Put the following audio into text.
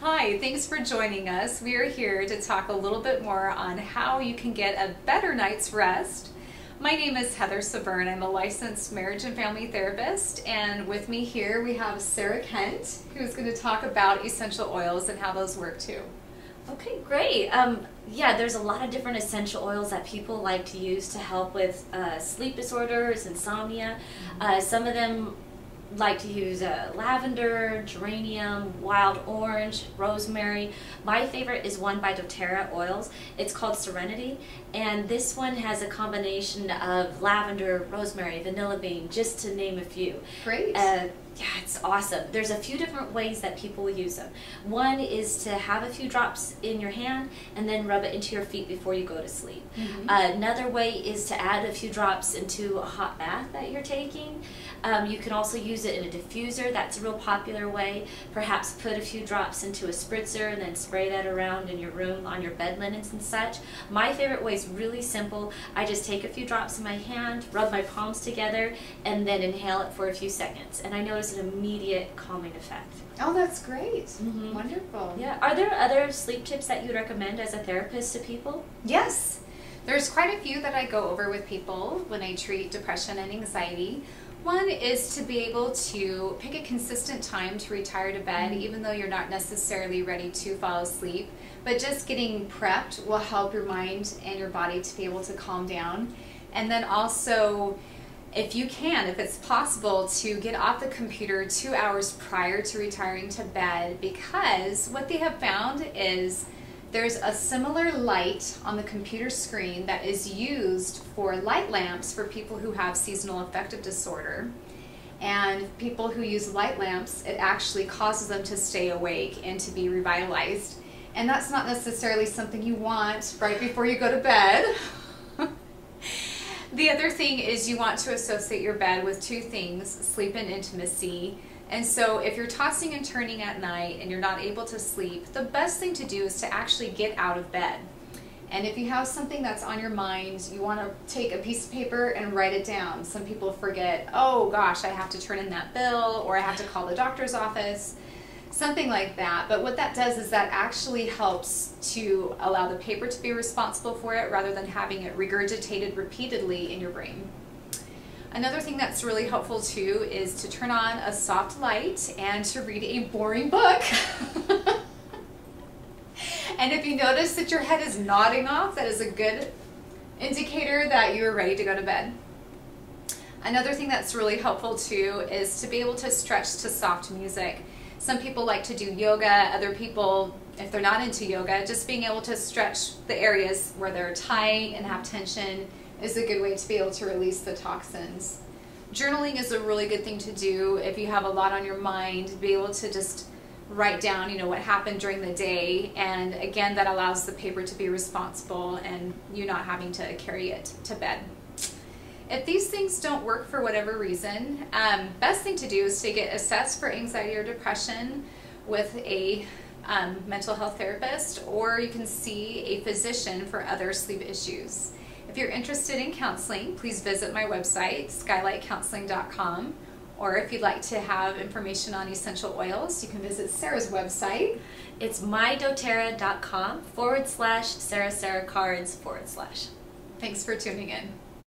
Hi, thanks for joining us. We are here to talk a little bit more on how you can get a better night's rest. My name is Heather Severn. I'm a licensed marriage and family therapist, and with me here we have Sarah Kent, who's going to talk about essential oils and how those work too. Okay, great. Yeah, there's a lot of different essential oils that people like to use to help with sleep disorders, insomnia. Some of them like to use lavender, geranium, wild orange, rosemary. My favorite is one by doTERRA Oils. It's called Serenity, and this one has a combination of lavender, rosemary, vanilla bean, just to name a few. Great. Yeah, it's awesome. There's a few different ways that people will use them. One is to have a few drops in your hand and then rub it into your feet before you go to sleep. Another way is to add a few drops into a hot bath that you're taking. You can also use it in a diffuser. That's a real popular way. Perhaps put a few drops into a spritzer and then spray that around in your room on your bed linens and such. My favorite way is really simple. I just take a few drops in my hand, rub my palms together, and then inhale it for a few seconds. And I notice an immediate calming effect. Oh, that's great. Wonderful. Yeah. Are there other sleep tips that you recommend as a therapist to people? Yes. There's quite a few that I go over with people when I treat depression and anxiety. One is to be able to pick a consistent time to retire to bed, even though you're not necessarily ready to fall asleep. But just getting prepped will help your mind and your body to be able to calm down. And then also, if you can, if it's possible, to get off the computer 2 hours prior to retiring to bed, because what they have found is there's a similar light on the computer screen that is used for light lamps for people who have seasonal affective disorder. And people who use light lamps, it actually causes them to stay awake and to be revitalized. And that's not necessarily something you want right before you go to bed. The other thing is you want to associate your bed with two things, sleep and intimacy. And so if you're tossing and turning at night and you're not able to sleep, the best thing to do is to actually get out of bed. And if you have something that's on your mind, you want to take a piece of paper and write it down. Some people forget, oh gosh, I have to turn in that bill, or I have to call the doctor's office, something like that. But what that does is that actually helps to allow the paper to be responsible for it rather than having it regurgitated repeatedly in your brain. Another thing that's really helpful too is to turn on a soft light and to read a boring book. And if you notice that your head is nodding off, that is a good indicator that you're ready to go to bed. Another thing that's really helpful too is to be able to stretch to soft music. Some people like to do yoga, other people, if they're not into yoga, just being able to stretch the areas where they're tight and have tension is a good way to be able to release the toxins. Journaling is a really good thing to do if you have a lot on your mind, be able to just write down, what happened during the day, and again, that allows the paper to be responsible and you not having to carry it to bed. If these things don't work for whatever reason, best thing to do is to get assessed for anxiety or depression with a mental health therapist, or you can see a physician for other sleep issues. If you're interested in counseling, please visit my website, skylightcounseling.com, or if you'd like to have information on essential oils, you can visit Sarah's website. It's mydoterra.com/Sarah Cards/. Thanks for tuning in.